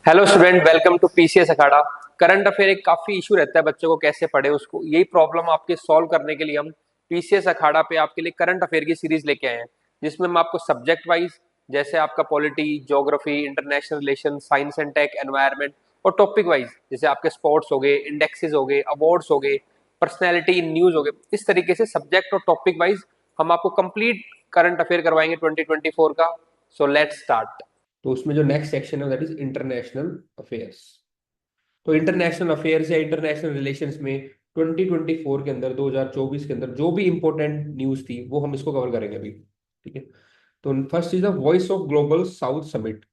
Hello student, welcome to PCS Akhada. Current affair एक काफी issue रहता है, बच्चों को कैसे पढ़े उसको, यही प्रॉब्लम आपके सॉल्व करने के लिए हम पीसीएस अखाड़ा पे आपके लिए करंट अफेयर की सीरीज लेके आए हैं, जिसमें हम आपको सब्जेक्ट वाइज, जैसे आपका polity, geography, international relation, science and tech, environment, और टॉपिक वाइज जैसे आपके स्पोर्ट्स हो गए, इंडेक्सेस हो गए, अवार्ड्स हो गए, पर्सनैलिटी इन न्यूज हो गए, इस तरीके से सब्जेक्ट और टॉपिक वाइज हम आपको कंप्लीट करंट अफेयर करवाएंगे 2024 का। So let's start. तो उसमें जो नेक्स्ट सेक्शन है दैट इज इंटरनेशनल अफेयर्स। तो इंटरनेशनल अफेयर्स या इंटरनेशनल रिलेशंस में 2024 के अंदर, 2024 के अंदर जो भी इंपॉर्टेंट न्यूज थी वो हम इसको कवर करेंगे अभी। ठीक है। तो first is the Voice of global South Summit.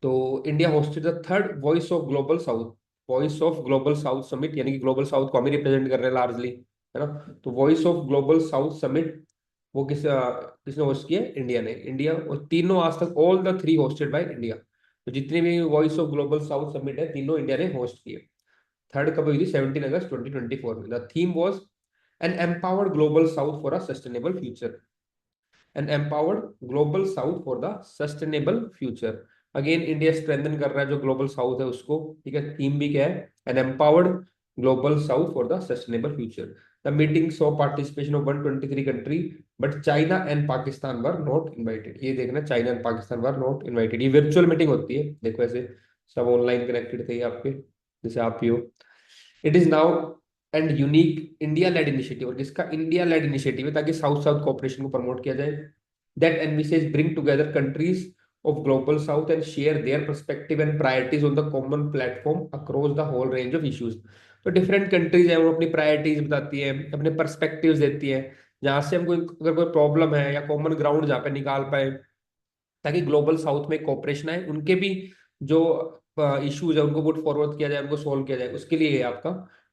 तो India hosted the third Voice of global South, Voice of global South Summit, यानी कि ग्लोबल साउथ को हम ही रिप्रेजेंट कर रहे हैं लार्जली, है ना। तो voice of global South summit वो किसने होस्ट किया? इंडिया ने। इंडिया, और तीनों आज तक all the three hosted by India. तो जितने भी voice of global South summit है तीनों इंडिया ने होस्ट किए। थर्ड कब हुई थी? 17 अगस्त 2024 में। The theme was an empowered global south for a sustainable future. An empowered global south for the sustainable future. Again India strengthen कर रहा है जो ग्लोबल साउथ है उसको। ठीक है। थीम भी क्या है? An empowered global south for the sustainable future. The meeting saw participation of 123 country, but China and Pakistan were not invited. ये देखना, China and Pakistan were not invited. ये वर्चुअल मीटिंग होती है, देखो ऐसे सब ऑनलाइन कनेक्टेड थे आपके, जैसे आप ही हो। It is now and unique India led initiative, और जिसका इंडिया लेड इनिशिएटिव है ताकि साउथ साउथ कोऑपरेशन को प्रमोट किया जाए। That envisages bring together countries of global south and share their perspective and priorities on the common platform across the whole range of issues. तो different countries है, वो अपनी priorities बताती है, अपने पर्सपेक्टिव्स देती है, जहां से हमको अगर कोई प्रॉब्लम है या कॉमन ग्राउंड जहाँ पे निकाल पाए, ताकि ग्लोबल साउथ में कोऑपरेशन आए, उनके भी जो इश्यूज है उनको पुट फॉरवर्ड किया जाए, उनको सोल्व किया जाए, उसके लिए ये आपका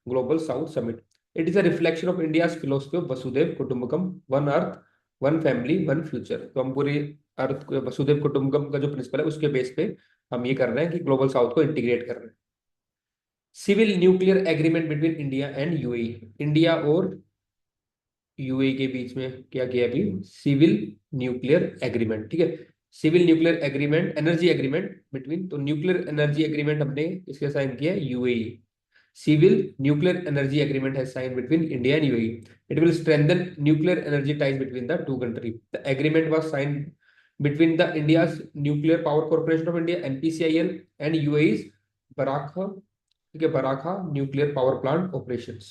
Global South Summit. It is a reflection of India's philosophy of Vasudeva Kutumbakam, one earth one family one future. तो हम पूरी अर्थ वसुदेव कुटुंबकम का जो प्रिंसिपल है उसके बेस पे हम ये कर रहे हैं कि ग्लोबल साउथ को इंटीग्रेट कर रहे हैं। Civil nuclear agreement between India and UAE. India और यूएई के बीच में क्या किया अभी? Civil nuclear agreement. ठीक है। Civil nuclear agreement, energy agreement between, तो न्यूक्लियर एनर्जी एग्रीमेंट हमने इसके साइन किया है UAE. Civil nuclear energy agreement है sign between India and UAE. It will strengthen nuclear energy ties between the two country. The agreement was sign between the India's Nuclear Power Corporation of India (NPCIL) and UAE's Barakah, ठीक है, Barakah Nuclear Power Plant Operations.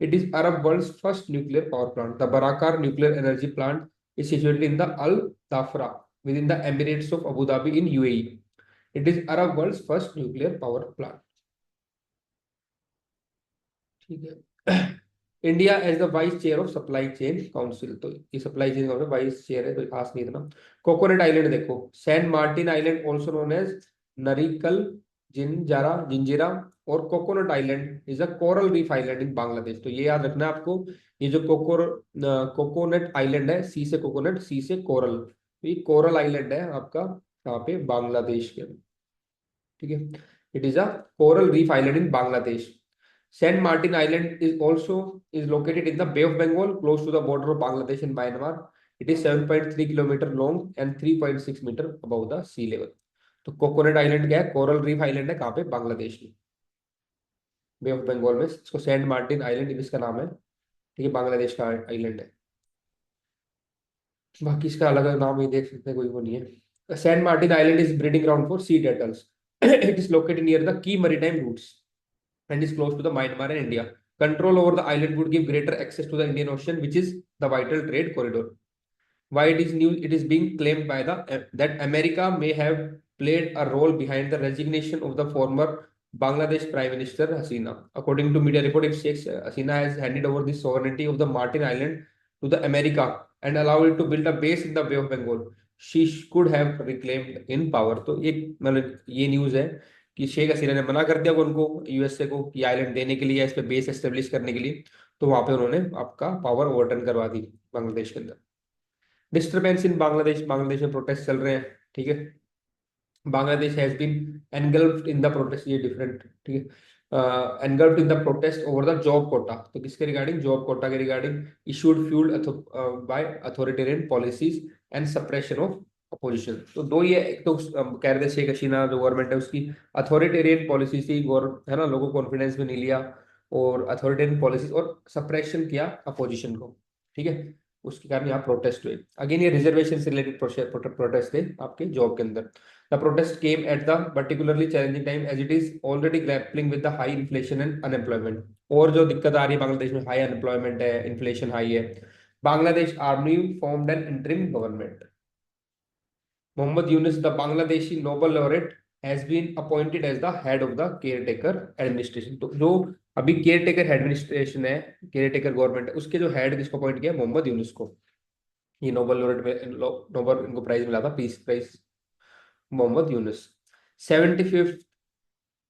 It is Arab world's first nuclear power plant. The Barakar nuclear energy plant is situated in the Al Dhafra within the Emirates of Abu Dhabi in UAE. It is Arab world's first nuclear power plant. ठीक है। India as the vice chair of supply chain council, तो ये supply chain council vice chair है, तो खास नहीं इतना। Coconut island देखो, San Martin island also known as Narikel Jinjara Jinjira, और coconut island is a coral reef island in Bangladesh. तो ये याद रखना है आपको, ये जो कोकोनट आइलैंड है, सी से कोकोनट, सी से कोरल, तो ये कोरल आइलैंड है आपका यहाँ पे बांग्लादेश के। ठीक है। It is a coral reef island in Bangladesh. Saint Martin Island is located in the Bay of Bengal, close to the border of Bangladesh and Myanmar. It is 7.3 kilometer long and 3.6 meter above the sea level. तो coconut island क्या है? Coral reef island है, कहाँ पे? बांग्लादेश में, बे of Bengal में। इसको Saint Martin island इसका नाम है। ठीक है, बांग्लादेश का आइलैंड है। बाकी इसका अलग अलग नाम ये देख सकते हैं, कोई वो नहीं है। Saint Martin island is breeding ground for sea turtles. It is located near the key maritime routes and is close to the Myanmar and India. Control over the island would give greater access to the Indian Ocean, which is the vital trade corridor. Why it is new? It is being claimed by that America may have played a role behind the resignation of the former Bangladesh Prime Minister Hasina. According to media report, it says Hasina has handed over the sovereignty of the Martin Island to the America and allowed it to build a base in the Bay of Bengal. She could have reclaimed in power. तो एक मतलब ये news है कि शेख हसीना ने मना कर दिया उनको, यूएसए को, कि आइलैंड देने के लिए या इस पे बेस एस्टेब्लिश करने के लिए, तो वहां पे उन्होंने आपका पावर ओवरटर्न करवा दी बांग्लादेश के अंदर। डिस्टर्बेंस इन बांग्लादेश, बांग्लादेश में प्रोटेस्ट चल रहे हैं। ठीक है। Bangladesh has been engulfed in the protest, ये डिफरेंट, ठीक है, engulfed in the protest over the job quota. तो किसके रिगार्डिंग? जॉब कोटा के regarding. Issued fuelled by authoritarian policies and suppression of opposition. तो दो ये, एक तो कह रहे थे शेख हसीना जो गवर्नमेंट है उसकी अथॉरिटेरियन पॉलिसी थी, गौर है ना, लोगों को कॉन्फिडेंस में नहीं लिया और अथॉरिटेरियन पॉलिसी और सप्रेशन किया अपोजिशन को, ठीक है। उसके कारण यहाँ प्रोटेस्ट हुए। अगेन ये रिजर्वेशन से रिलेटेड प्रोटेस्ट थे आपके जॉब के अंदर। The protest came at the particularly challenging time as it is already grappling with the high inflation and unemployment. और जो दिक्कत आ रही है बांग्लादेश में, हाई अनएम्प्लॉयमेंट है, इन्फ्लेशन हाई है। Bangladesh army formed an interim government. Mohammad Yunus, the Bangladeshi Nobel laureate, has been appointed as the head of the caretaker administration। तो जो अभी केयरटेकर एडमिनिस्ट्रेशन है, केयरटेकर गवर्नमेंट है, उसके जो हेड किसको अपॉइंट किया, मोहम्मद यूनुस को। ये नोबेल लॉरेट में नोबेल इनको प्राइज मिला था, peace prize, Mohammad Yunus. 75th,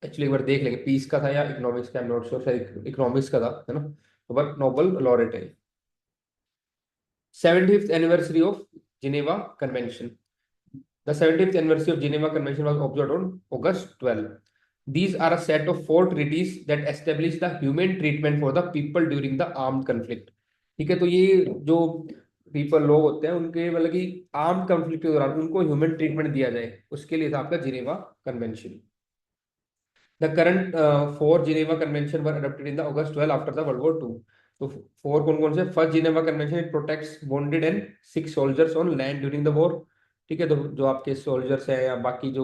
actually एक बार देख लेंगे पीस का था या इकोनॉमिक्स का, आई एम नॉट श्योर, शायद इकोनॉमिक्स का था, है ना। बट नोबेल लॉरेट है। 75th anniversary of Geneva convention. The 70th anniversary of Geneva Convention was observed on August 12. These are a set of four treaties that establish the humane treatment for the people during the armed conflict। ठीक है, तो ये जो people लोग होते हैं उनके मतलब कि आर्म्ड कन्फ्लिक्ट के दौरान उनको ह्यूमन ट्रीटमेंट दिया जाए, उसके लिए था आपका Geneva convention. The current four Geneva Convention were adopted in the August 12 after the World War II। तो फोर कौन कौन से, first Geneva convention, it protects wounded and sick soldiers on land during the war। ठीक है, तो जो आपके soldiers है या बाकी जो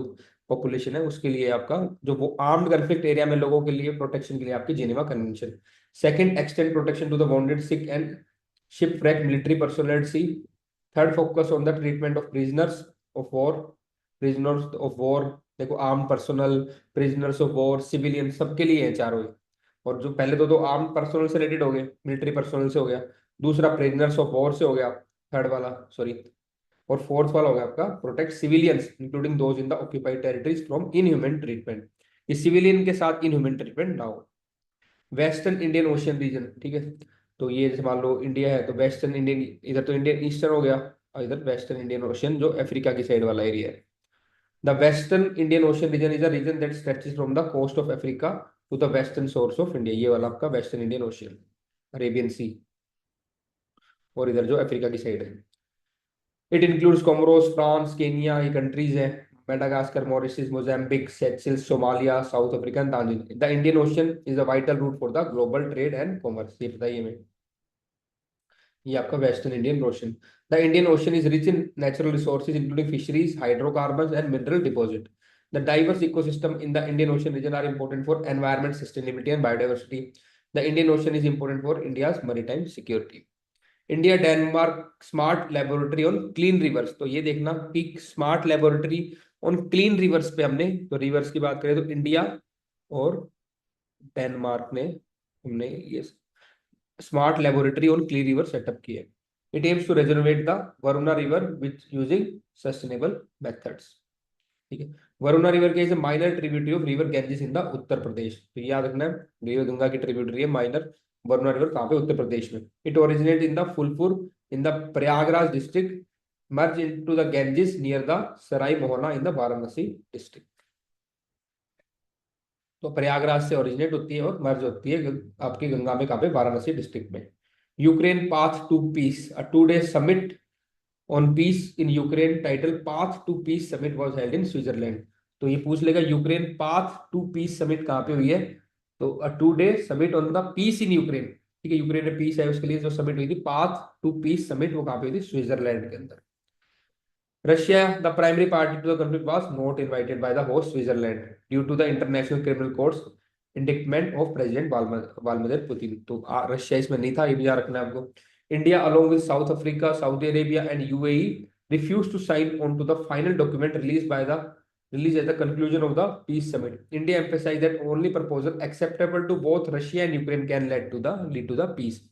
पॉपुलेशन है उसके लिए आपका, जो वो आर्म्ड कन्फ्लिक्ट एरिया में लोगों के लिए प्रोटेक्शन के लिए आपकी Geneva convention. Second, extend protection to the wounded, sick and shipwrecked military personnel at sea। Third, focus on the treatment of prisoners of war. देखो, arm personnel, prisoners of war, civilian, सबके लिए है चारों ही। और जो पहले दो तो आर्म पर्सनल से रिलेटेड हो गए, मिलिट्री पर्सनल से हो गया, दूसरा प्रिजनर्स ऑफ वॉर से हो गया, थर्ड वाला, सॉरी, और फोर्थ वाला हो गया आपका protect civilians including those in the occupied territories from inhuman treatment. ये सिविलियन के साथ इनह्यूमन ट्रीटमेंट ना हो। वेस्टर्न इंडियन ओशियन रीजन, ठीक है, तो ये जैसे मान लो इंडिया है तो वेस्टर्न इंडियन, इधर तो इंडियन ईस्टर्न हो गया और इधर वेस्टर्न इंडियन ओशियन जो अफ्रीका की साइड वाला एरिया है। The Western Indian Ocean region is a region that stretches from the coast of Africa to the western shores of India। ये वाला आपका western Indian Ocean, Arabian Sea, और इधर जो अफ्रीका की साइड है। It includes Comoros, France, Kenya, ये countries है, Madagascar, Mauritius, Mozambique, Seychelles, Somalia, South Africa and Tanzania. The Indian Ocean is a vital route for the global trade and commerce. ये बताइए हमें, ये आपका western Indian Ocean. The Indian ocean is rich in natural resources including fisheries, hydrocarbon and mineral deposit. The diverse ecosystem in the Indian ocean region are important for environment sustainability and biodiversity. The Indian ocean is important for India's maritime security. India Denmark smart laboratory on clean rivers. तो ये देखना, pick smart laboratory on clean rivers पे हमने, तो reverse की बात करें तो इंडिया और डेनमार्क ने, हमने ये smart laboratory on clean river setup की है। It aims to rejuvenate the Varuna river with using sustainable methods. ठीक है, वरुणा रिवर के is a minor tributary of river Ganges in the Uttar Pradesh. तो याद रखना है, रिवर गंगा की ट्रिब्यूटरी है माइनर वरुणा रिवर, कहाँ पे, उत्तर प्रदेश में। It originate in the Phulpur in the Prayagraj district, merge into the Ganges near the Sarai Mohana in the Varanasi district. तो प्रयागराज से ओरिजिनेट होती है और मर्ज होती है आपकी गंगा में, कहाँ पे, वाराणसी डिस्ट्रिक्ट में। Ukraine path to peace, a 2 day summit on peace in Ukraine title path to peace summit was held in Switzerland. तो ये पूछ लेगा Ukraine path to peace summit कहाँ पे हुई है, तो a 2 day summit on the peace in Ukraine. ठीक है, यूक्रेन में पीस है उसके लिए जो समिट हुई थी, पाथ टू पीस समिट, वो कहाँ पे हुई थी, स्विट्जरलैंड के अंदर। Russia, the primary party to the conflict, was not invited by the host Switzerland due to the International Criminal Court's indictment of President Vladimir Putin। तो रशिया इसमें नहीं था, ये भी याद रखना है आपको। India, along with South Africa, Saudi Arabia, and UAE, refused to sign on to the final document released at the conclusion of the peace summit। India emphasized that only proposal acceptable to both Russia and Ukraine can lead to the peace।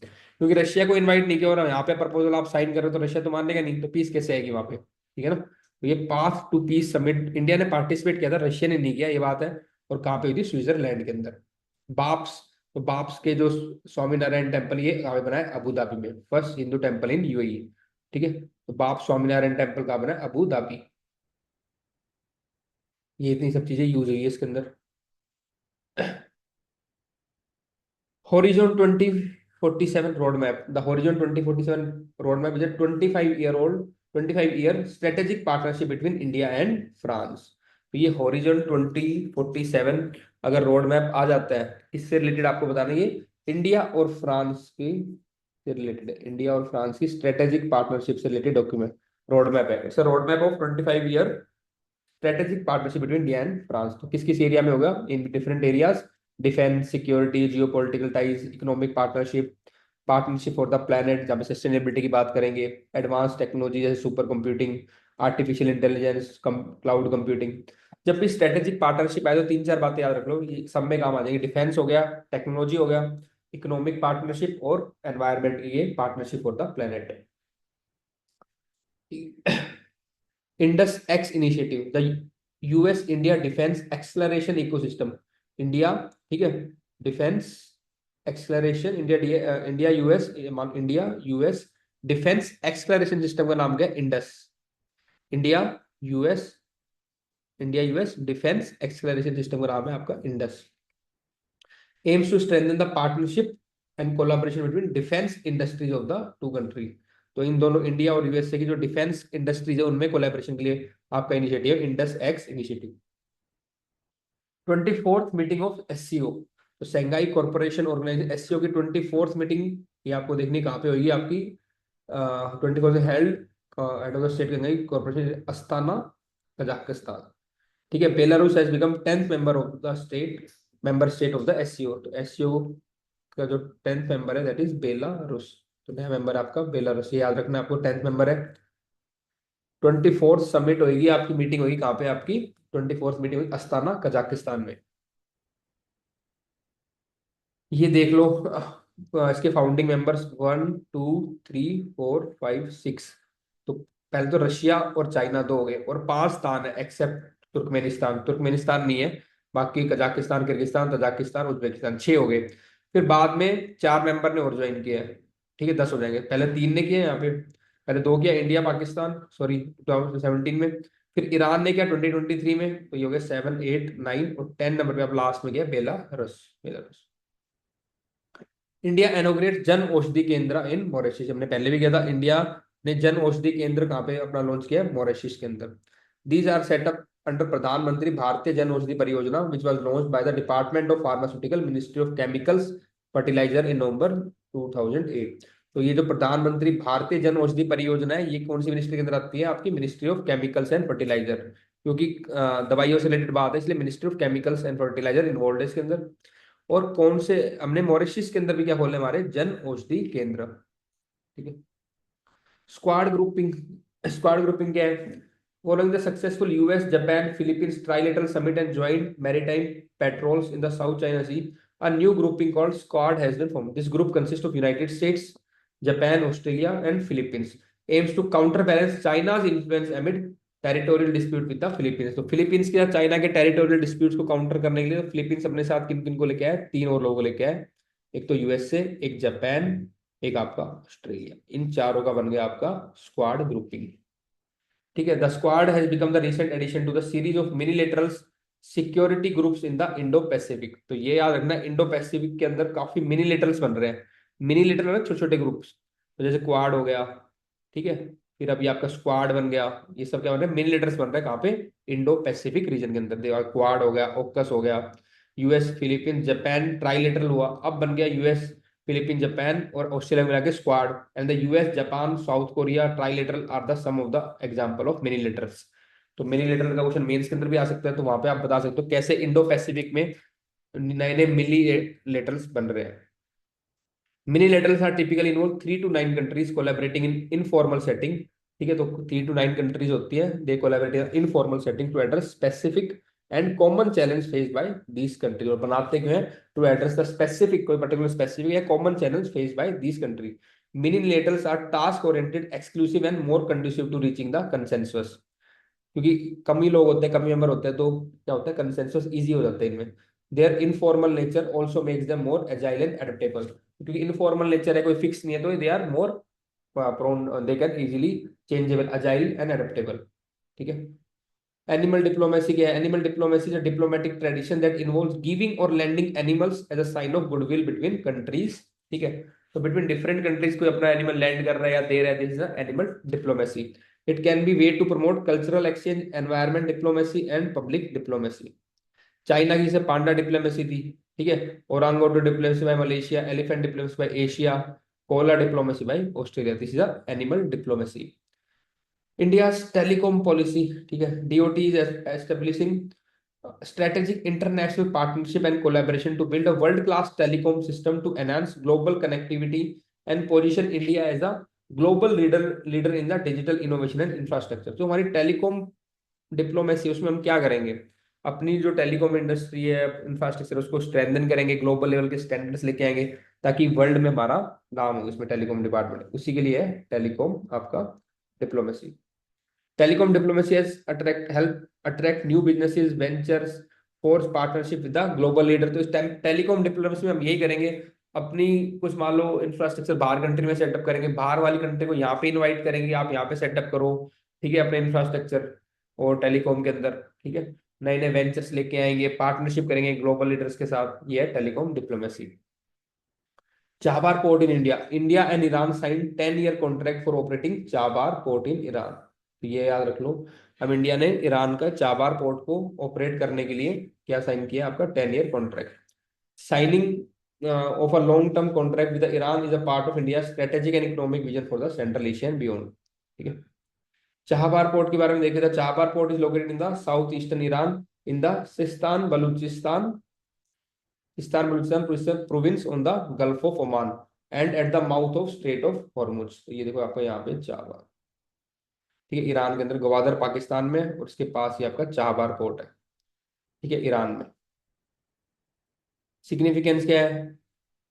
क्योंकि Russia को invite नहीं किया और यहाँ पे proposal आप sign कर रहे हो तो रशिया तो मानेगा नहीं, तो पीस कैसे आएगी वहां पे। ठीक है ना, तो ये path to peace summit India ने पार्टिसिपेट किया था, रशिया ने नहीं किया, ये बात है। और कहाँ पे हुई थी, स्विट्जरलैंड के अंदर। बाप्स, तो बाप्स के जो स्वामीनारायण टेम्पल, ये कहाँ पे बना है, अबू धाबी में, first Hindu temple in UAE. ठीक है, तो बाप स्वामीनारायण टेम्पल कहाँ बना है, अबू धाबी। ये इतनी सब चीजें यूज हुई है इसके अंदर। Horizon 2047 roadmap. The Horizon 2047 roadmap is a 25-year-old 25 year strategic partnership between India and France. तो ये हॉरिजॉन 2047 अगर रोड मैप आ जाता है, इससे रिलेटेड आपको बताना, ये इंडिया और फ्रांस की से रिलेटेड है, इंडिया और फ्रांस की स्ट्रेटेजिक पार्टनरशिप से रिलेटेड डॉक्यूमेंट रोड मैप है। It's a road map of 25 year strategic partnership between India and France. तो किस किस एरिया में होगा? In different areas, defence, security, geopolitical ties, economic partnership, partnership for the planet जहाँ पे sustainability की बात करेंगे, एडवांस टेक्नोलॉजी जैसे super computing, artificial intelligence, cloud computing. जब भी स्ट्रेटेजिक पार्टनरशिप आए तो तीन चार बातें याद रख लो, ये सब में काम आ जाएगी। डिफेंस हो गया, टेक्नोलॉजी हो गया, इकोनॉमिक पार्टनरशिप और एनवायरमेंट की ये पार्टनरशिप फॉर द प्लैनेट है। Indus X initiative, the US India defence acceleration ecosystem. India, ठीक है, defence acceleration, India India US, India US defence acceleration system का नाम क्या है? Indus. India US, India US defence acceleration system का नाम है आपका Indus. Aims to strengthen the partnership and collaboration between defence industries of the two country. तो इन दोनों इंडिया और यूएसए की जो डिफेंस इंडस्ट्रीज है उनमें कोलैबोरेशन के लिए आपका initiative Indus X initiative. 24th meeting of SCO, तो शंघाई कॉर्पोरेशन ऑर्गेनाइजेशन एससीओ की 24th मीटिंग ये आपको देखनी कहाँ पे होगी आपकी? 24 held head of the state Shanghai corporation, Astana, Kazakhstan. ठीक है, Belarus has become 10th member of the state, member state of the SCO. तो एससीओ का जो 10th मेंबर है दैट इज बेलारूस। तो नया मेंबर आपका बेलारूस, ये याद रखना आपको, 10th मेंबर है। 24th समिट होगी आपकी, मीटिंग होगी कहाँ पे आपकी? 24th मीटिंग होगी अस्ताना, कजाकिस्तान में। ये देख लो इसके फाउंडिंग मेंबर्स 1 2 3 4 5 6। तो पहले तो रशिया और चाइना दो हो गए, और 5 स्थान है एक्सेप्ट तुर्कमेनिस्तान, तुर्कमेनिस्तान नहीं है, बाकी कजाकिस्तान, किर्गिस्तान, तजाकिस्तान, उज्बेकिस्तान, 6 हो गए। फिर बाद में 4 मेंबर ने और ज्वाइन किया है, ठीक है, 10 हो जाएंगे। पहले 3 ने किया यहाँ पे, पहले 2 किया इंडिया पाकिस्तान, सॉरी 2017 में। फिर ईरान ने किया 2023 में, तो ये हो गया 7 8 9, और 10 नंबर पे अब लास्ट में गया Belarus. Belarus. India inaugurate Jan Aushadhi केंद्र इन मॉरिशस, हमने पहले भी किया था। इंडिया ने जन औषधि केंद्र कहाँ पे अपना लॉन्च किया? मॉरिशस के अंदर। दीज आर सेटअप अंडर प्रधानमंत्री भारतीय Jan Aushadhi Pariyojana which was launched by the department of pharmaceutical ministry of chemicals fertiliser in November 2008। तो ये जो प्रधानमंत्री भारतीय जन औषधि परियोजना है, ये कौन सी मिनिस्ट्री के अंदर आती है? आपकी ministry of chemicals and fertilizer, क्योंकि दवाइयों से रिलेटेड बात है, इसलिए ministry of chemicals and fertilizer involve है इसके अंदर। और कौन से, हमने मॉरिशस के अंदर भी क्या खोलने हमारे? जन औषधि केंद्र, ठीक है। स्क्वाड ग्रुपिंग, स्क्वाड ग्रुपिंग क्या है? Following the successful US Japan Philippines trilateral summit and joint maritime patrols in the South China Sea, a new grouping called squad has been formed. This group consists of United States, Japan, Australia and Philippines, aims to counterbalance China's influence amid territorial dispute with the Philippines. तो Philippines के साथ China के territorial disputes को counter करने के लिए तो Philippines अपने साथ किन किन को लेके आए? 3 और लोगों को लेके आए, एक तो यूएसए, एक जापान, एक आपका ऑस्ट्रेलिया। इन चारों का बन गया आपका स्क्वाड ग्रुपिंग, ठीक है। The squad has become the recent edition to the series of minilaterals security groups in the Indo Pacific. तो ये याद रखना, इंडो पैसिफिक के अंदर काफी मिनीलेटरल्स बन रहे हैं। मिनीलेटरल है छोटे छोटे ग्रुप्स, तो जैसे क्वाड हो गया, ठीक है, फिर अभी आपका स्क्वाड बन गया, ये सब क्या बन रहा है? मिनीलेटर्स बन रहा है कहाँ पे? इंडो पैसिफिक रीजन के अंदर। देखो क्वाड हो गया, ओक्कस हो गया, यूएस फिलीपींस जापान ट्राइलेटरल हुआ, अब बन गया यूएस फिलीपीन जापान और ऑस्ट्रेलिया मिला के squad. And the US Japan South Korea trilateral are the some of the example of minilaterals. तो मिनी लेटर का क्वेश्चन मेंस के अंदर भी आ सकता है, तो वहां पे आप बता सकते हो कैसे इंडो पैसिफिक में नए नए मिली लेटर्स बन रहे हैं। Minilaterals are typically involve 3 to 9 countries collaborating in informal setting, ठीक है। तो 3 to 9 कंट्रीज होती है, they collaborate in informal setting to address specific and common challenge faced by these country. और बनाते क्यों हैं? टू एड्रेस द स्पेसिफिक, कोई पर्टिकुलर स्पेसिफिक या common challenge faced by these country. Minilaterals are task oriented, exclusive and more conducive to reaching the consensus. क्योंकि कम ही लोग होते हैं, कम ही मेंबर होते हैं, तो क्या होता है? कंसेंसस इजी हो जाता है इनमें। Their informal nature also makes them more agile and adaptable, क्योंकि इनफॉर्मल नेचर है, कोई फिक्स नहीं है, तो they are more prone, they can easily changeable, agile and adaptable, ठीक है। एनिमल डिप्लोमेसी क्या है? Animal diplomacy is a diplomatic tradition that involves giving or lending animals as a sign of goodwill between countries, ठीक है। तो between different countries कोई अपना animal land कर रहा है या दे रहा है, this is animal diplomacy. It can be way to promote cultural exchange, environment diplomacy and public diplomacy. China की से पांडा डिप्लोमेसी थी, ठीक है। Orangutan diplomacy by Malaysia, elephant diplomacy by Asia, koala diplomacy by Australia. This is animal diplomacy. India telecom policy, ठीक है। DOT is establishing strategic international partnership and collaboration to build a world class telecom system to enhance global connectivity and position India as a global leader in the digital innovation and infrastructure। जो हमारी telecom diplomacy, उसमें हम क्या करेंगे, अपनी जो telecom industry है, infrastructure, उसको स्ट्रेंथन करेंगे, ग्लोबल लेवल के स्टैंडर्ड्स लेके आएंगे, ताकि वर्ल्ड में हमारा नाम हो इसमें टेलीकॉम डिपार्टमेंट, उसी के लिए है टेलीकॉम आपका diplomacy. Telecom diplomacy has help attract new businesses, ventures, force partnership with the global leader। तो इस टाइम टेलीकॉम डिप्लोमेसी में हम यही करेंगे, अपनी कुछ मान लो इंफ्रास्ट्रक्चर बाहर कंट्री में सेटअप करेंगे, बाहर वाली कंट्री को यहाँ पे इनवाइट करेंगे, आप यहाँ पे सेटअप करो, ठीक है, अपने इंफ्रास्ट्रक्चर और टेलीकॉम के अंदर, ठीक है। नए नए वेंचर्स लेके आएंगे, पार्टनरशिप करेंगे ग्लोबल लीडर्स के साथ, ये है telecom diplomacy. Chabahar port in India, India and Iran sign 10 year contract for operating Chabahar port in Iran. तो ये याद रख लो, अब इंडिया ने ईरान का चाबार पोर्ट को ऑपरेट करने के लिए क्या साइन किया, आपका 10 year contract. Signing of a long term contract with Iran is a part of India strategic and economic vision for the Central Asia and beyond, ठीक है। चाहबार पोर्ट के बारे में देखे तो Chabahar port is located in the south eastern Iran in the Sistan Baluchistan province on the Gulf of Oman and at the mouth of Strait of Hormuz. तो ये देखो आपको यहाँ पे चाहबार, ठीक है, ईरान के अंदर, गवादर पाकिस्तान में, और उसके पास ही आपका चाहबार पोर्ट है, ठीक है, ईरान में। सिग्निफिकेंस क्या है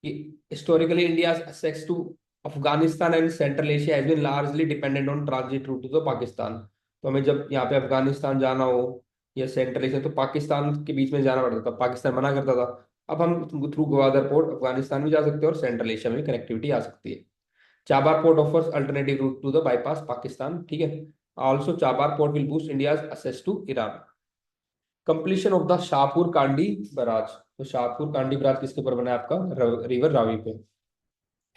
कि historically India access to Afghanistan and Central Asia has been largely dependent on transit route to Pakistan. तो हमें जब यहाँ पे अफगानिस्तान जाना हो या सेंट्रल एशिया, तो पाकिस्तान के बीच में जाना पड़ता था, पाकिस्तान मना करता था। अब हम थ्रू ग्वादर पोर्ट अफगानिस्तान भी जा सकते हैं और सेंट्रल एशिया में कनेक्टिविटी आ सकती है। Chabahar port offers alternative route to the bypass Pakistan, ठीक है। Also Chabahar port will boost India access to Iran. Completion of the Shahpur Kandi barrage. तो शाहपुर कांडी बराज किसके ऊपर बना है, आपका रिवर रावी पे।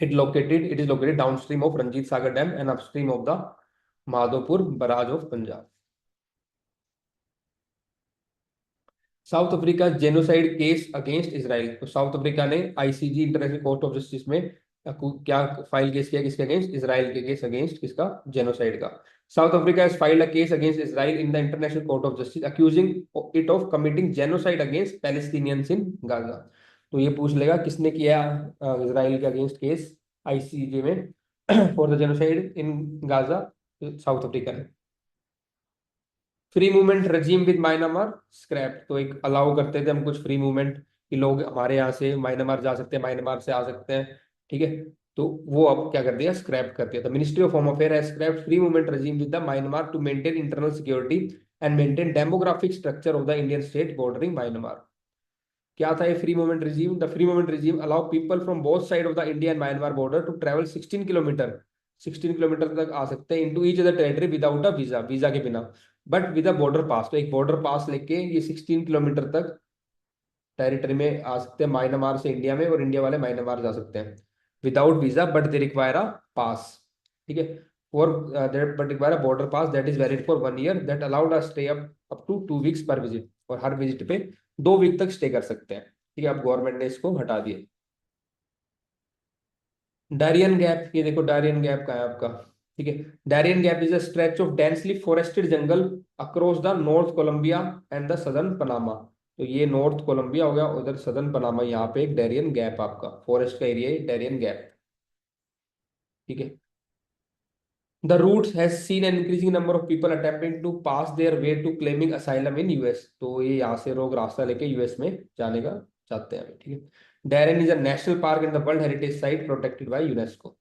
It is located downstream of Ranjit Sagar dam and upstream of the Madhopur barrage of Punjab. South Africa genocide case against Israel. तो South Africa ने ICJ International Court of Justice में क्या फाइल केस किया, किसके अगेंस्ट, इसराइल के केस अगेंस्ट, किसका, genocide का। South Africa has filed a case against Israel in the International Court of Justice accusing it of committing genocide against Palestinians in Gaza. तो ये पूछ लेगा किसने किया इसराइल के अगेंस्ट केस आईसीजे में for the genocide in Gaza, South Africa ने। Free movement regime with Myanmar scrap. तो एक अलाउ करते थे हम कुछ फ्री मूवमेंट, कि लोग हमारे यहाँ से म्यांमार जा सकते हैं, म्यांमार से आ सकते हैं, ठीक है। तो वो अब क्या कर दिया, स्क्रैप कर दिया। था ministry of home affair has scrapped free movement regime with the Myanmar to maintain internal security and maintain demographic structure of the Indian state bordering Myanmar. क्या था ये free movement regime, the free movement regime allow people from both side of the India and Myanmar border to travel 16 kilometre, 16 kilometre तक आ सकते हैं into each other territory without a visa, visa के बिना, but with a border पास। तो एक border पास लेके ये 16 किलोमीटर तक टेरिटरी में आ सकते हैं, म्यांमार से इंडिया में, और इंडिया वाले म्यांमार जा सकते हैं without visa, but they require a pass, ठीक है, for that, but require a border pass that is valid for 1 year that allowed a stay up to 2 weeks per visit. और हर विजिट पे 2 week तक stay कर सकते हैं, ठीक है। अब गवर्नमेंट ने इसको हटा दिया। डारियन गैप, ये देखो डारियन गैप का है आपका, ठीक है। Darien Gap is a stretch of densely forested jungle across the north Colombia and the southern Panama. तो ये नॉर्थ कोलंबिया हो गया, उधर सदर्न पनामा, यहाँ पे एक डारियन गैप आपका फॉरेस्ट का एरिया है, डारियन गैप, ठीक है। The route has seen an increasing number of people attempting to pass their way to claiming asylum in US. तो ये यहाँ से लोग रास्ता लेके यूएस में जाने का चाहते हैं, ठीक है। Darien is a national park in the world heritage site protected by UNESCO.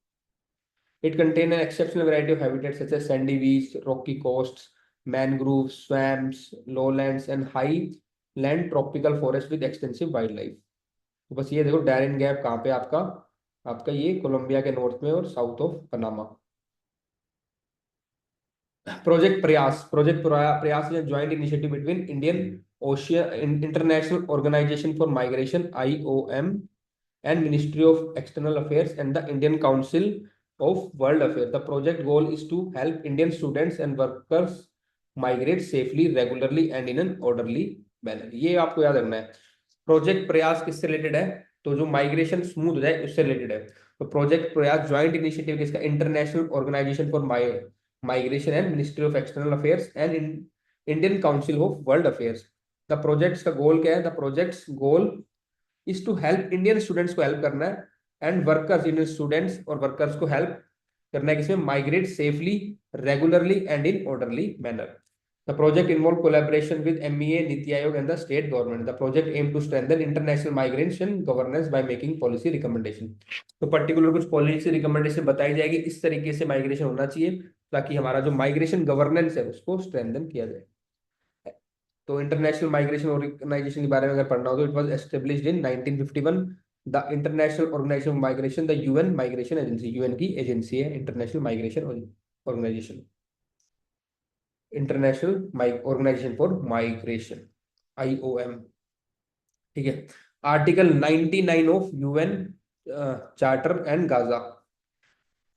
It contains an exceptional variety of habitats such as sandy beach, rocky coasts, mangroves, swamps, lowlands, and highland tropical forest with extensive wildlife। तो बस ये देखो Darren gap कहाँ पे आपका, आपका ये Colombia के नॉर्थ में और south of Panama. Project Prayas is joint initiative between Indian ocean International Organization for Migration IOM and Ministry of External Affairs and the Indian Council of world affairs. The project goal is to help Indian students and workers migrate safely, regularly and in an orderly manner. ये आपको याद रखना है। Project प्रयास किससे related है? तो जो माइग्रेशन स्मूथ हो जाए उससे रिलेटेड है। तो प्रोजेक्ट प्रयास ज्वाइंट इनिशिएटिव किसका? International Organization for Migration and Ministry of external Affairs and Indian Council of World Affairs. The projects का गोल क्या है? The projects goal is to help Indian students को हेल्प करना है and workers, Indian students और workers को help करना है किसमें? Migrate safely, regularly and in orderly manner. The project involved collaboration with MEA, Niti Aayog, and the state government. The project aimed to strengthen international migration governance by making policy recommendation. तो particular कुछ policy recommendation बताई जाएगी, इस तरीके से migration होना चाहिए ताकि हमारा जो माइग्रेशन गवर्नेंस है उसको स्ट्रेंथन किया जाए। तो इंटरनेशनल माइग्रेशन ऑर्गेनाइजेशन के बारे में अगर पढ़ना हो तो it was established in 1951। The International Organization of Migration, the UN migration agency, UN की एजेंसी है International Migration Organization, International Organization for Migration, IOM। ठीक है। Article 99 of UN charter and Gaza.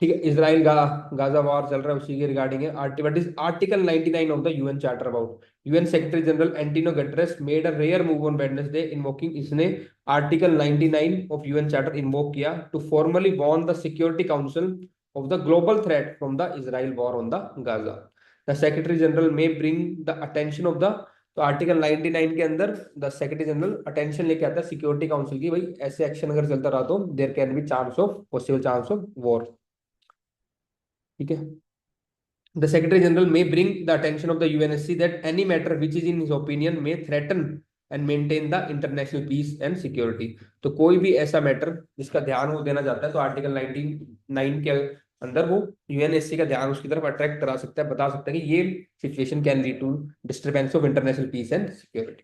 ठीक है, इसराइल गाजा वॉर चल रहा है, उसी के रिगार्डिंग है। Article 99 of the UN charter about UN secretary general Antonio Guterres made a rare move on Wednesday invoking, इसने article 99 of UN charter invoke किया to formally warn the security council of the global threat from the Israel war on the Gaza. The secretary general may bring the attention of the, तो article 99 के अंदर the secretary general attention लेके आता है security council की, भाई ऐसे action अगर चलता रहा तो there can be chance of, possible chance of war. ठीक है। The Secretary General may bring the attention of the UNSC that any matter which is in his opinion may threaten and maintain the international peace and security। तो कोई भी ऐसा matter जिसका ध्यान वो देना चाहता है तो आर्टिकल 99 के अंदर वो यूएनएससी का ध्यान उसकी तरफ अट्रैक्ट करा सकता है, बता सकता है कि ये situation can lead to disturbance of international peace and security.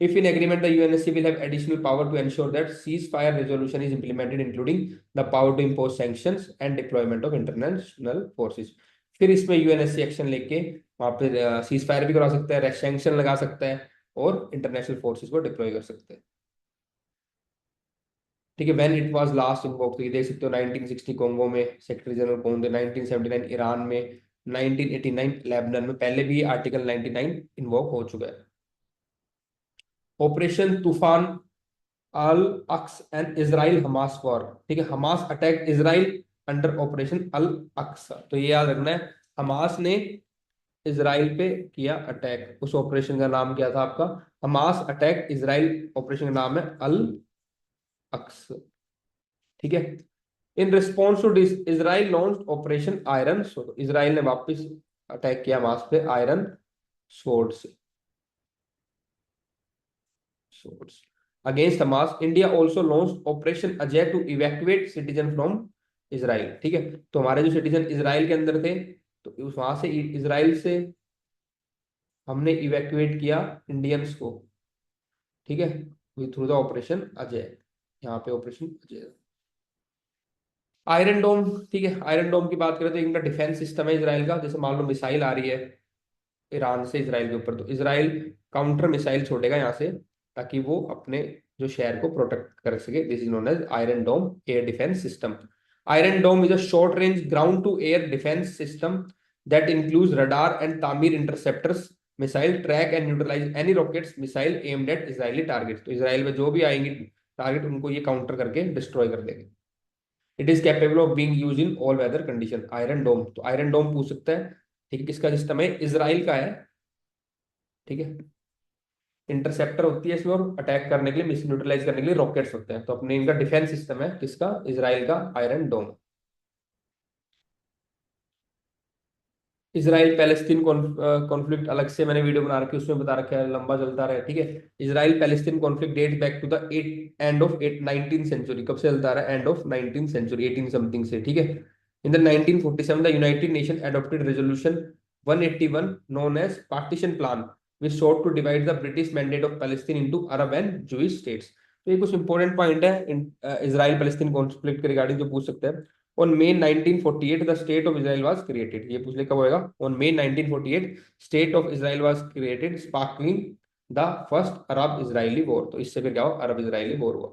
If in agreement, the UNSC will have additional power to ensure that ceasefire resolution is implemented, including the power to impose sanctions and deployment of international forces। फिर इसमें UNSC action लेके वहां पे cease fire भी करा सकता है, sanction लगा सकता है और इंटरनेशनल फोर्सेस को डिप्लॉय कर सकते हैं। ठीक है। When it was last invoked, तो ये देख सकते हो 1960 कोंगो में सेक्रेटरी जनरल कौन थे, 1979 ईरान में, 1989 लेबनान में, पहले भी आर्टिकल 99 इन्वोक हो चुका है। Operation Toofan Al Aqsa and Israel Hamas war. ठीक है, Hamas attack Israel under operation Al Aqsa. तो ये याद रखना है, हमास ने इजराइल पे किया अटैक, उस ऑपरेशन का नाम क्या था आपका? हमास अटैक इजराइल, ऑपरेशन का नाम है अल अक्स। ठीक है। In response to this Israel launched operation Iron Sword. Israel ने वापस अटैक किया हमास पे आयरन स्वॉर्ड से, swords against Hamas। India also launched Operation Ajay to evacuate citizen from Israel। ठीक है, तो हमारे जो सिटीजन इसराइल के अंदर थे तो उस वहां से इसराइल से हमने इवैक्यूएट किया इंडियंस को। ठीक है, थ्रू द ऑपरेशन अजय, यहाँ पे ऑपरेशन अजय। आयरन डोम। ठीक है, आयरन डोम की बात करें तो इनका डिफेंस सिस्टम है इसराइल का। जैसे मान लो मिसाइल आ रही है ईरान से इसराइल के ऊपर, तो इसराइल काउंटर मिसाइल छोड़ेगा यहाँ से ताकि वो अपने जो शहर को प्रोटेक्ट कर सके। This is known as Iron Dome air defence system. Iron Dome is a short range ground to air defence system that includes radar and Tamir interceptors missile track and neutralise any rockets missile aimed at Israeli target. तो Israel में जो भी आएंगे target उनको ये counter करके destroy कर देंगे। It is capable of being used in all weather condition. Iron Dome, तो आयरन डोम पूछ सकता है। ठीक है, किसका सिस्टम है? इसराइल का है। ठीक है, इंटरसेप्टर होती है इसमें और अटैक करने के लिए, मिस न्यूट्रलाइज करने के लिए रॉकेट्स होते हैं। तो अपने इनका डिफेंस सिस्टम है किसका? इसराइल का आयरन डोम। इसराइल पैलेस्तीन कॉन्फ्लिक्ट अलग से मैंने वीडियो बना रखी है, उसमें बता रखा है, लंबा चलता रहा है। ठीक है, Israel Palestine conflict date back to the end of 19th century. कब से चलता रहा है? And of 19th century, 18 something से। ठीक है, in the 1947 the United Nation adopted resolution 181 known as partition plan which sought to divide the British mandate of Palestine into Arab and Jewish states। तो ये कुछ इंपॉर्टेंट पॉइंट है Israel Palestine conflict के regarding जो पूछ सकते हैं। On May 1948 the state of Israel was created। ये पूछ ले कब होएगा? On May 1948 state of Israel was created sparkling the first Arab Israeli war। तो इससे फिर क्या हुआ? अरब इजरायली वॉर हुआ।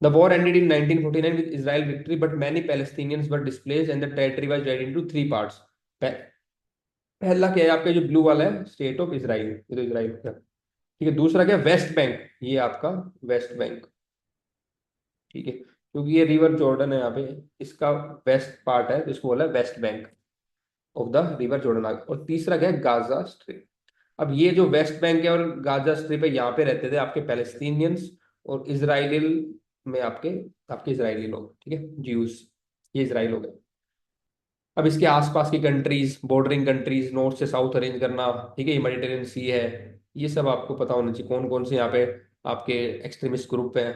The war ended in 1949 with Israel victory, but many Palestinians were displaced and the territory was divided into three parts. पहला क्या है आपका, जो ब्लू वाला है, स्टेट ऑफ इसराइल, ये तो इसराइल का, ठीक है। दूसरा क्या है, वेस्ट बैंक, ये आपका वेस्ट बैंक, ठीक है, क्योंकि ये रिवर जॉर्डन है यहाँ पे, इसका वेस्ट पार्ट है तो इसको बोला है West Bank of the river Jordan. और तीसरा क्या है, गाजा स्ट्रिप। अब ये जो वेस्ट बैंक है और गाजा स्ट्रिप है, यहाँ पे रहते थे आपके पैलेस्टीनियंस और इसराइली में आपके आपके इसराइली लोग, ठीक है, ज्यूज, ये इसराइल हो गए। अब इसके आसपास की कंट्रीज, बॉर्डरिंग कंट्रीज, नॉर्थ से साउथ अरेंज करना, ठीक है, ये मेडिटेरियन सी है, ये सब आपको पता होना चाहिए, कौन कौन से यहाँ पे आपके एक्सट्रीमिस्ट ग्रुप हैं।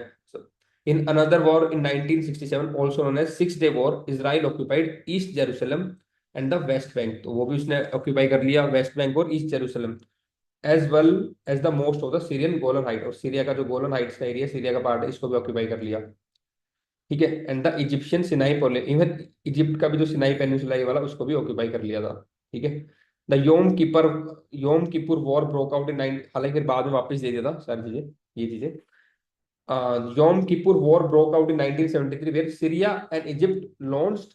In another war in 1967 also known as six day war, Israel occupied East Jerusalem and the West Bank, तो वो भी उसने ऑक्यूपाई कर लिया, वेस्ट बैंक और East Jerusalem, as well as the most of the Syrian Golan height, और Syria का जो गोलन हाइट्स का एरिया, सीरिया का पार्ट है, इसको भी ऑक्यूपाई कर लिया, ठीक है। एंड द इजिप्शियन सिनाई पोले, इवन इजिप्ट का भी जो सिनाई पेनिनसुला ये वाला, उसको भी ऑक्यूपाई कर लिया था, ठीक है। The Yom Kippur war broke out in nine, हालांकि फिर बाद में वापस दे दिया था सारी चीजें, ये चीजें। Yom Kippur War broke out in 1973, where Syria and Egypt launched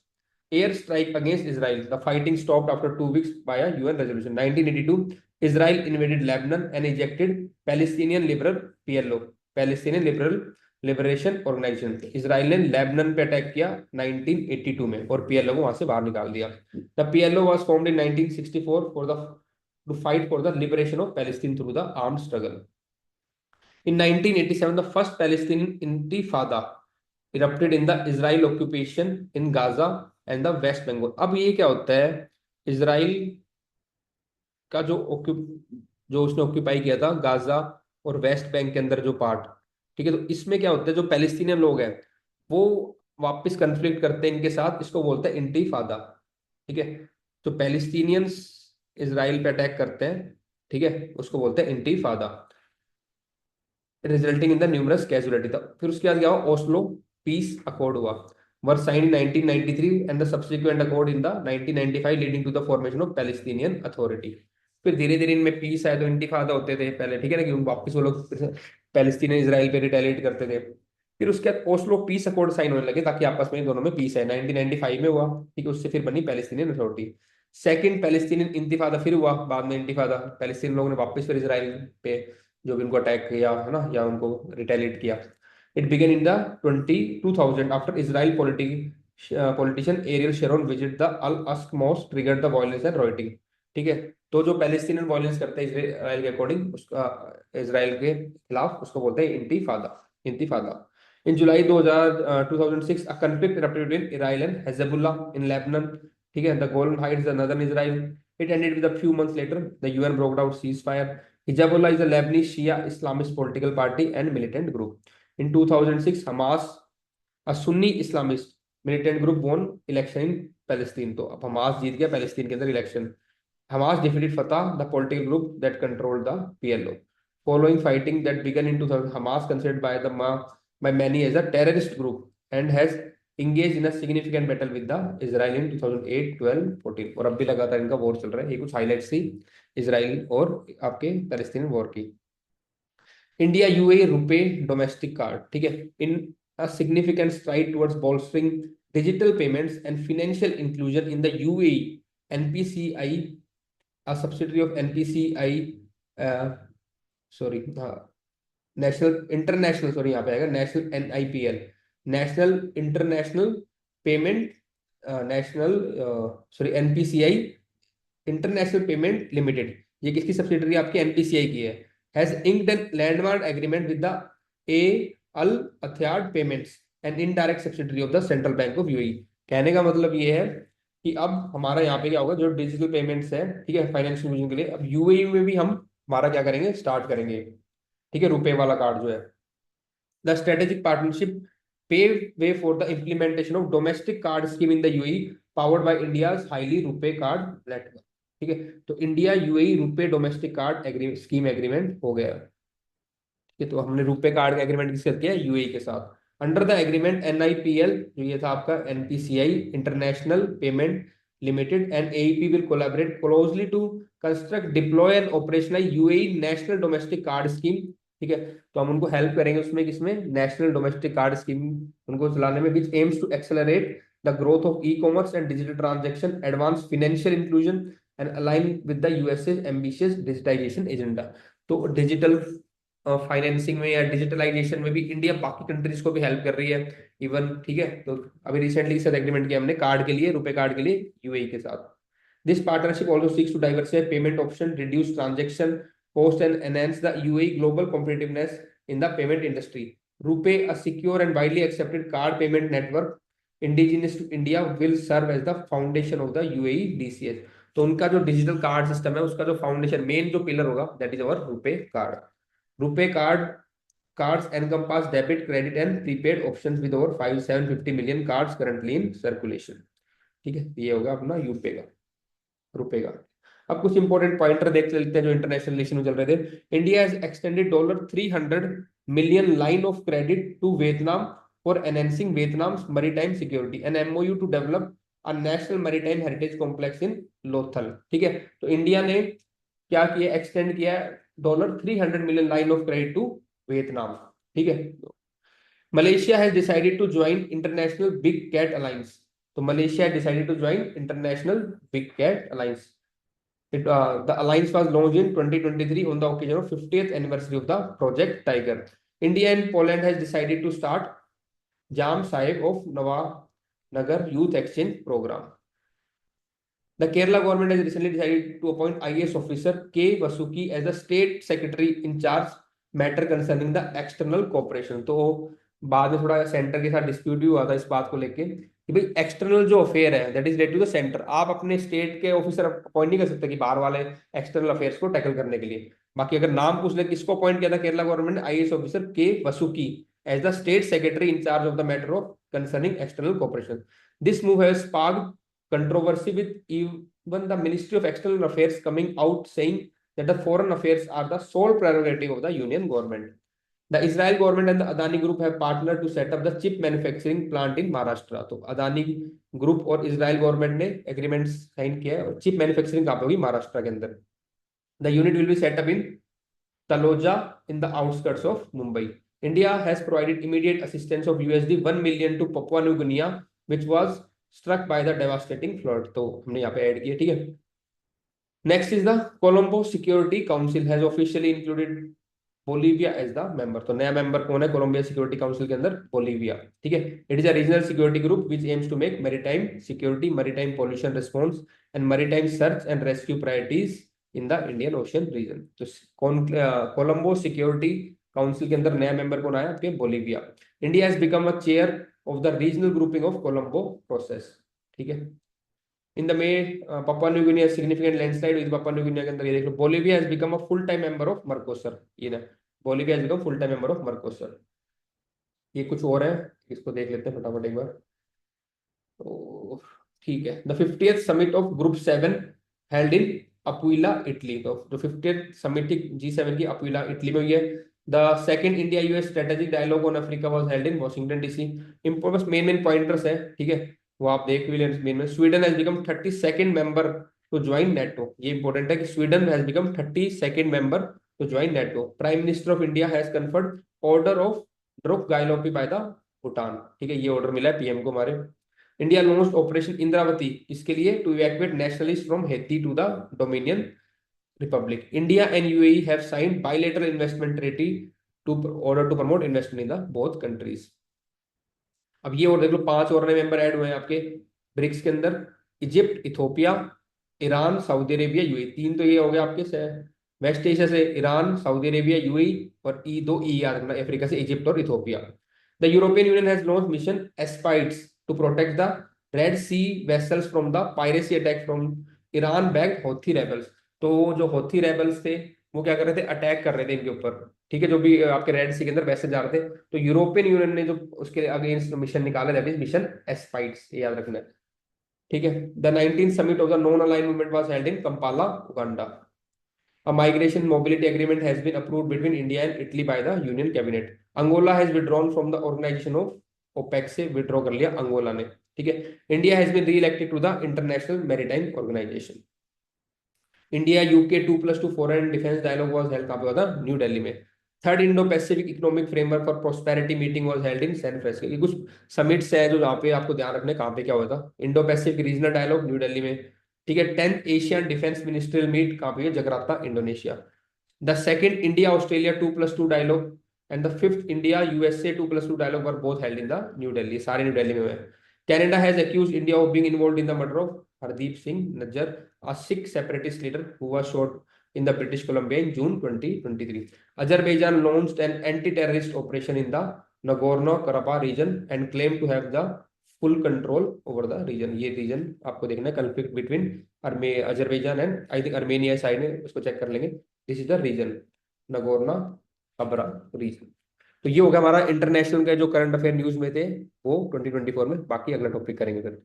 air strike against Israel. The fighting stopped after 2 weeks by a UN resolution. 1982, Israel invaded Lebanon and ejected Palestinian Liberal PLO, Palestinian Liberal liberation organisation. Israel ने Lebanon पे attack किया 1982 में और PLO को वहां से बाहर निकाल दिया। The PLO was formed in 1964 for the two fight for the liberation of Palestine through the armed struggle. In 1987, the first Palestinian Intifada erupted in the Israel occupation in Gaza and the West Bengal. अब ये क्या होता है, Israel का जो उसने occupy किया था गाजा और वेस्ट बैंक के अंदर जो पार्ट, ठीक है, तो इसमें क्या होता है, जो पैलेस्टीनियन लोग हैं वो वापस कंफ्लिक्ट करते हैं इनके साथ, इसको बोलते हैं इंटीफादा, ठीक है। तो पैलेस्टीनियंस इसराइल पे अटैक करते हैं, ठीक है, उसको बोलते हैं intifada, resulting in the numerous casualty था। फिर उसके बाद क्या हुआ, ओस्लो पीस अकॉर्ड हुआ, were signed in 1993 and the subsequent accord in the 1995 leading to the formation of Palestinian authority. फिर धीरे धीरे इनमें पीस आए, तो इंतिफादा होते थे पहले, ठीक है ना, कि वापस वो लोग पैलेस्टीनियन इसराइल पे रिटेलिएट करते थे। फिर उसके बाद ओस्लो पीस अकॉर्ड साइन होने लगे ताकि आपस में दोनों में पीस है, 1995 में हुआ, ठीक है, उससे फिर बनी पैलेस्टीनियन अथॉरिटी। सेकंड पैलेस्टीनियन इंतिफादा फिर हुआ बाद में, इंतिफादा पैलेस्टीन लोगों ने वापस फिर इसराइल पे जो भी उनको अटैक किया है ना, या उनको रिटेलिएट किया। It began in the 2000 after Israel politician Ariel Sharon visit the Al अस्क mosque triggered the violence and rioting, ठीक है। तो जो पैलेस्टीनियन वायलेंस करते हैं इसराइल के अकॉर्डिंग, उसका इसराइल के खिलाफ, उसको बोलते हैं इंतिफादा, इंतिफादा। इन जुलाई 2006 a conflict erupted between Israel and Hezbollah in Lebanon, ठीक है, the Golan Heights, the northern Israel. It ended with a few months later the UN broke out ceasefire. Hezbollah is a Lebanese Shia Islamist political party and militant group. In 2006, Hamas, a Sunni Islamist militant group, won election in Palestine. तो अब Hamas जीत गया Palestine के अंदर election. Hamas defeated Fatah, the political group that controlled the PLO. Following fighting that began in 2000, Hamas considered by many as a terrorist group and has engaged in a significant battle with the Israel in 2008, 12, 14 और अब भी लगातार इनका war चल रहा है। ये कुछ हाइलाइट्स थी इसराइल और आपके पैलेस्टीनियन वॉर की। India UAE RuPay domestic card, ठीक है, इन a significant stride towards bolstering digital payments and financial inclusion in the UAE. NPCI, a subsidiary of NPCI, sorry, national international, sorry यहाँ पे आएगा national NIPL, national international payment, national, sorry NPCI international payment limited, ये किसकी subsidiary आपकी, NPCI की है, has inked an landmark agreement with the a Al Etihad payments and indirect subsidiary of the central bank of UAE. कहने का मतलब ये है कि अब हमारा यहाँ पे क्या होगा, जो डिजिटल पेमेंट्स है, ठीक है, फाइनेंशियल यूजन के लिए, अब यूएई में भी हम हमारा क्या करेंगे, स्टार्ट करेंगे, ठीक है, रुपए वाला कार्ड जो है। The strategic partnership pave way for the implementation of domestic card scheme in the UAE powered by India's highly रुपए कार्ड नेटवर्क, ठीक है। तो इंडिया यूएई रुपए डोमेस्टिक कार्ड स्कीम एग्रीमेंट हो गया, ठीक है। तो हमने रुपए कार्ड का एग्रीमेंट किसके साथ किया, यूएई के साथ। अंडर द एग्रीमेंट NIPL, जो ये था आपका NPCI international payment limited and AEP will collaborate closely to construct, deploy and operationalize UAE national domestic card scheme, ठीक है। तो हम उनको हेल्प करेंगे उसमें, किसमें, नेशनल डोमेस्टिक कार्ड स्कीम उनको चलाने में, which aims to accelerate the growth of e commerce and digital transaction, advance financial inclusion and align with the USA ambitious digitisation agenda. तो डिजिटल फाइनेंसिंग में या डिजिटलाइजेशन में भी इंडिया बाकी countries को भी हेल्प कर रही है इवन, ठीक है। तो अभी रिसेंटली इससे एग्रीमेंट किया हमने कार्ड के लिए, रुपए कार्ड के लिए यूएई के साथ। This partnership also seeks to diversify payment option, reduce transaction cost and enhance the UAE global competitiveness in the payment industry. RuPay, a secure and widely accepted card payment network indigenous to India, will serve as the foundation of the UAE DCS. तो उनका जो digital card system है उसका जो foundation, main जो pillar होगा, that is our RuPay card. RuPay card cards encompass debit, credit and prepaid options with over 750 million cards currently in circulation। ठीक है, ये होगा अपना यूपे का, रुपए का। अब कुछ इंपॉर्टेंट पॉइंटर देख लेते हैं जो इंटरनेशनल रिलेशन में चल रहे थे। India has extended $300 million line of credit to Vietnam for enhancing Vietnam's maritime security, an MOU to develop a national maritime heritage complex in Lothal. ठीक है, तो इंडिया ने क्या किया, एक्सटेंड किया $300 million line of credit to Vietnam. ठीक है, Malaysia has decided to join international big cat alliance. तो Malaysia decided to join international big cat alliance. The alliance was launched in 2023 on the occasion of 50th anniversary of the Project Tiger. India and Poland has decided to start Jam Sahib of Nawanagar Youth Exchange Program. The Kerala government has recently decided to appoint IAS officer K. Vasuki as the state secretary in charge matter concerning the external cooperation. तो बाद में थोड़ा centre के साथ dispute भी हुआ था इस बात को लेके कि भाई एक्सटर्नल जो अफेयर है that is related to the centre, आप अपने स्टेट के ऑफिसर अपॉइंट नहीं कर सकते कि बाहर वाले एक्सटर्नल अफेयर्स को टैकल करने के लिए। बाकी अगर नाम पूछ ले किसको अपॉइंट किया था केरला गवर्नमेंट ने, IAS officer K Vasuki as the state secretary in charge of the matter of concerning external cooperation. This move has sparked controversy with even the ministry of external affairs coming out saying that the foreign affairs are the sole prerogative of the union government. The Israel government and the Adani Group have partnered to set up the chip manufacturing plant in Maharashtra. तो Adani group और Israel government ने agreement sign किया है और chip manufacturing कहाँ पे होगी, महाराष्ट्र के अंदर। The unit will be set up in Taloja in the outskirts of Mumbai. India has provided immediate assistance of $1 million to Papua New Guinea which was struck by the devastating flood. तो हमने यहाँ पे add किया, ठीक है। Next is the Colombo security council has officially included Bolivia as the member. तो नया member कौन है कोलंबिया सिक्योरिटी काउंसिल के अंदर, बोलीविया। ठीक है, it is a regional security group which aims to make maritime security, maritime pollution response and maritime search and rescue priorities in the Indian ocean region. तो कौन, Colombo security council के अंदर नया member कौन आया आपके, Bolivia. India has become a chair of the regional grouping of Colombo process. ठीक है, in the May Papua New Guinea significant landslide with Papua New Guinea के अंदर ये देख लो, Bolivia has become a full time member of Mercosur. ये ना, Bolivia has become full time member of Mercosur. ये कुछ और है, इसको देख लेते हैं फटाफट एक बार। तो ठीक है, the 50th summit of group 7 held in Apulia Italy. तो जो 50th समिट G7 की अपुइला इटली में हुई है। The second India US strategic dialogue on Africa was held in Washington DC. Important main pointers है, ठीक है, वो आप देख भी लें। मेन में Sweden has become 32nd member to join NATO. ये इंपॉर्टेंट है कि Sweden has become 32nd member to join NATO. Prime minister of India has conferred order of Druk Gyalpo by the Bhutan. ठीक है, ये ऑर्डर मिला है पीएम को हमारे। इंडिया लॉन्च्ड ऑपरेशन इंद्रावती, इसके लिए to evacuate nationalist from Haiti to the Dominion Republic. India and UAE have signed bilateral investment treaty to order to promote investment in the both countries. अब ये और देख लो, 5 और नए मेंबर ऐड हुए हैं आपके ब्रिक्स के अंदर, Egypt, Ethiopia, Iran, Saudi Arabia, UAE. 3 तो ये हो गए आपके से वेस्ट एशिया से, ईरान, सऊदी अरेबिया, यूएई, और दो ई याद रखना, अफ्रीका से इजिप्ट और Ethiopia. The European Union has launch mission Aspides to protect the red sea vessels from the piracy attack from Iran backed Houthi rebels. तो जो हौथी रेबल्स थे वो क्या कर रहे थे, अटैक कर रहे थे इनके ऊपर। ठीक है, जो भी आपके रेड सी के अंदर वैसे जा रहे थे, तो यूरोपियन यूनियन ने जो उसके अगेंस्ट मिशन निकाला, दैट इज मिशन एस्पाइड्स, ये याद रखना है। ठीक है, the 19th summit of the non aligned movement was held in Kampala, Uganda. A migration mobility agreement has been approved between India and Italy by the Union Cabinet. Angola has withdrawn from the organization of OPEC से withdraw कर लिया Angola ने। ठीक है, India has been re-elected to the International Maritime Organization. India UK 2+2 foreign defense dialogue was held कहाँ पे हुआ था, न्यू दिल्ली में। Third Indo Pacific economic framework for prosperity meeting was held in San Francisco. ये कुछ समिट्स है जो जहाँ पे आपको ध्यान रखने कहाँ पे क्या हुआ था। Indo Pacific regional dialogue New Delhi में। ठीक है। 10th Asian defence ministerial meet कहाँ पे है, Jakarta Indonesia. The second India Australia 2+2 dialogue and the fifth India USA 2+2 dialogue were both held in the New Delhi, सारे न्यू दिल्ली में हुए। Canada has accused India of being involved in the murder of Hardeep Singh Nijjar, a Sikh separatist leader who was shot in the British Columbia in June 2023. Azerbaijan launched an anti-terrorist operation in the Nagorno-Karabakh region and claimed to have the full control over the region। ये region आपको देखना है, conflict between Azerbaijan and I think Armenia side में, उसको check कर लेंगे। This is the region, Nagorno Karabakh region. तो ये हो गया हमारा इंटरनेशनल के जो करंट अफेयर न्यूज में थे वो 2024 में। बाकी अगला टॉपिक करेंगे फिर।